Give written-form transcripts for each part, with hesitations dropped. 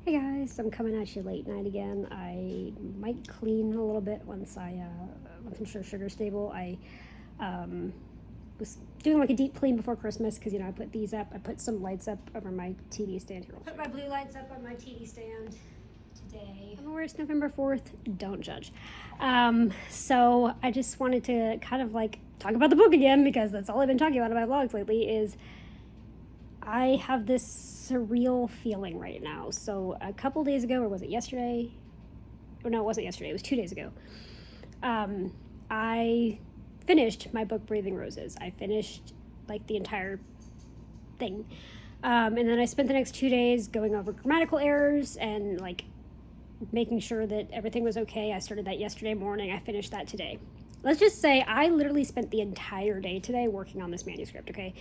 Hey guys, I'm coming at you late night again. I might clean a little bit once I'm sure sugar's stable. I um, was doing like a deep clean before Christmas because I put these up. I put some lights up over my TV stand here. I'll put my blue lights up on my TV stand today. I'm aware it's November 4th. Don't judge. So I just wanted to kind of like talk about the book again because that's all I've been talking about in my vlogs lately. Is I have this surreal feeling right now. So a couple days ago, or was it yesterday? Oh no, it wasn't yesterday. It was 2 days ago. I finished my book, Breathing Roses. I finished like the entire thing. And then I spent the next 2 days going over grammatical errors and like making sure that everything was okay. I started that yesterday morning. I finished that today. Let's just say I literally spent the entire day today working on this manuscript, okay?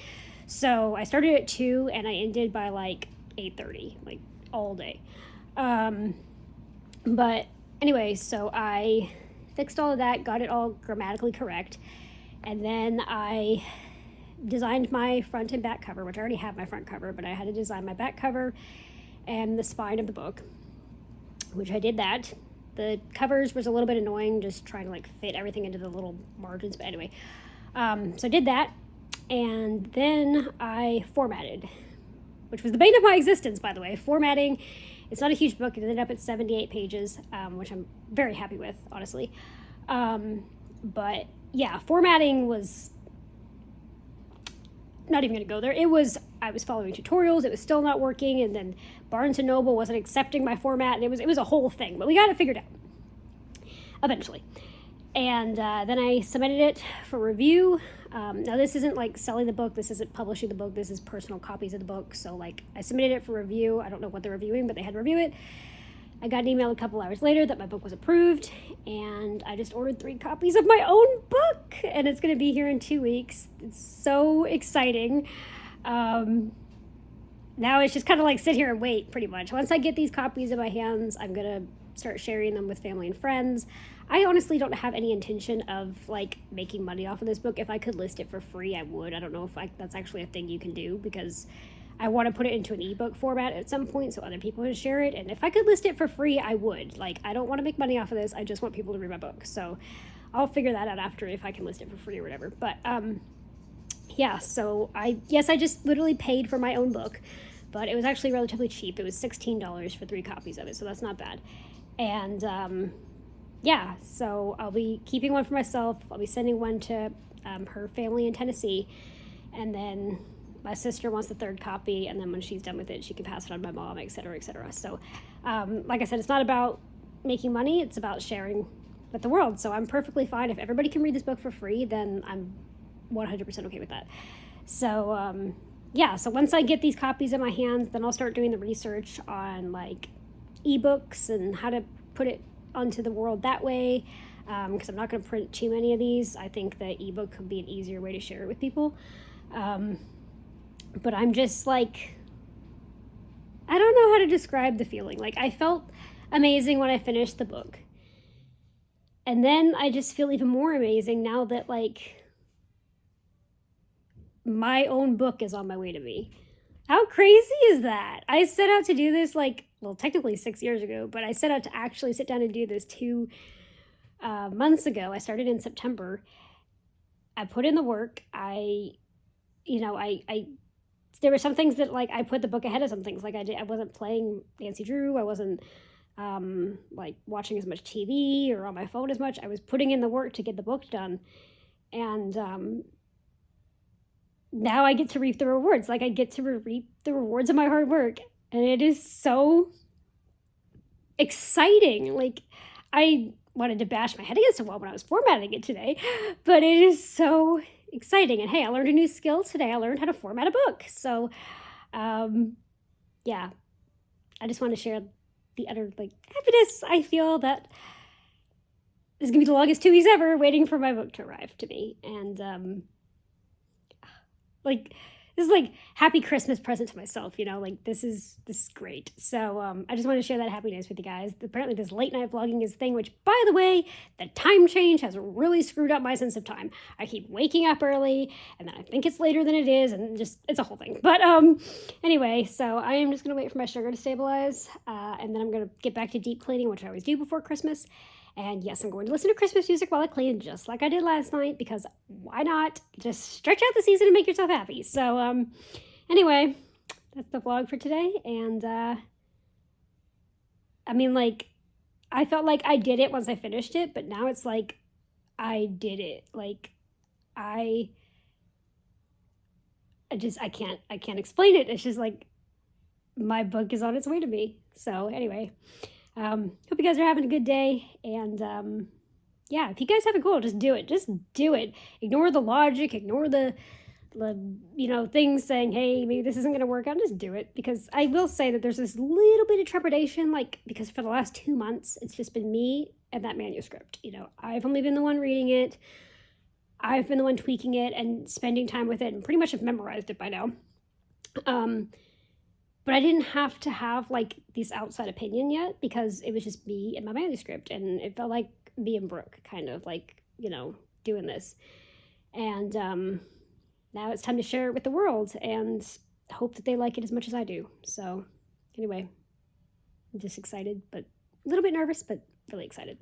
So I started at 2 and I ended by like 8:30, like all day. But anyway, so I fixed all of that, got it all grammatically correct, and then I designed my front and back cover, which I already have my front cover, but I had to design my back cover and the spine of the book, which I did that. The covers was a little bit annoying, just trying to like fit everything into the little margins. But anyway, so I did that, and then I formatted, which was the bane of my existence, by the way. Formatting, it's not a huge book. It ended up at 78 pages, which I'm very happy with, honestly. But yeah, formatting was not even going to go there. I was following tutorials. It was still not working, and then Barnes and Noble wasn't accepting my format, and it was a whole thing. But we got it figured out eventually. And then I submitted it for review. Now this isn't like selling the book. This isn't publishing the book. This is personal copies of the book. So like I submitted it for review. I don't know what they're reviewing, but they had to review it. I got an email a couple hours later that my book was approved, and I just ordered 3 copies of my own book, and it's going to be here in 2 weeks. It's so exciting. Now it's just kind of like sit here and wait, pretty much. Once I get these copies in my hands, I'm going to start sharing them with family and friends. I honestly don't have any intention of like making money off of this book. If I could list it for free, I would. I don't know if that's actually a thing you can do, because I want to put it into an ebook format at some point so other people can share it. And if I could list it for free, I would. Like, I don't want to make money off of this. I just want people to read my book. So I'll figure that out after, if I can list it for free or whatever. But yeah, so I just literally paid for my own book, but it was actually relatively cheap. It was $16 for 3 copies of it, so that's not bad. And yeah, so I'll be keeping one for myself. I'll be sending one to her family in Tennessee, and then my sister wants the 3rd copy, and then when she's done with it, she can pass it on to my mom, etc., etc. So like I said, it's not about making money. It's about sharing with the world. So I'm perfectly fine. If everybody can read this book for free, then I'm 100% okay with that. So yeah, so once I get these copies in my hands, then I'll start doing the research on like ebooks and how to put it onto the world that way, because I'm not going to print too many of these. I think the ebook could be an easier way to share it with people. But I'm just like, I don't know how to describe the feeling. Like, I felt amazing when I finished the book, and then I just feel even more amazing now that like my own book is on my way to me. How crazy is that? I set out to do this like, well, technically 6 years ago, but I set out to actually sit down and do this 2 months ago. I started in September. I put in the work. I there were some things that like I put the book ahead of some things. Like I wasn't playing Nancy Drew. I wasn't like watching as much TV or on my phone as much. I was putting in the work to get the book done, and now I get to reap the rewards. Like, I get to reap the rewards of my hard work, and it is so exciting. Like, I wanted to bash my head against the wall when I was formatting it today, but it is so exciting. And hey, I learned a new skill today. I learned how to format a book. So yeah, I just want to share the utter like happiness I feel that this is gonna be the longest 2 weeks ever waiting for my book to arrive to me. And like, this is like happy Christmas present to myself, you know, like this is great. So I just want to share that happiness with you guys. Apparently this late night vlogging is a thing, which by the way, the time change has really screwed up my sense of time. I keep waking up early and then I think it's later than it is, and just it's a whole thing. But anyway, so I am just gonna wait for my sugar to stabilize, and then I'm gonna get back to deep cleaning, which I always do before Christmas. And yes, I'm going to listen to Christmas music while I clean, just like I did last night, because why not? Just stretch out the season and make yourself happy. So, anyway, that's the vlog for today. And, I mean, like, I felt like I did it once I finished it, but now it's like, I did it. Like, I can't explain it. It's just like, my book is on its way to me. So, anyway. Hope you guys are having a good day, and yeah, if you guys have a goal, just do it. Just do it. Ignore the logic, ignore the things saying, hey, maybe this isn't going to work out. Just do it, because I will say that there's this little bit of trepidation, like, because for the last 2 months, it's just been me and that manuscript. You know, I've only been the one reading it. I've been the one tweaking it and spending time with it, and pretty much have memorized it by now. But I didn't have to have like this outside opinion yet, because it was just me and my manuscript, and it felt like me and Brooke kind of like, doing this. And now it's time to share it with the world and hope that they like it as much as I do. So anyway, I'm just excited, but a little bit nervous, but really excited.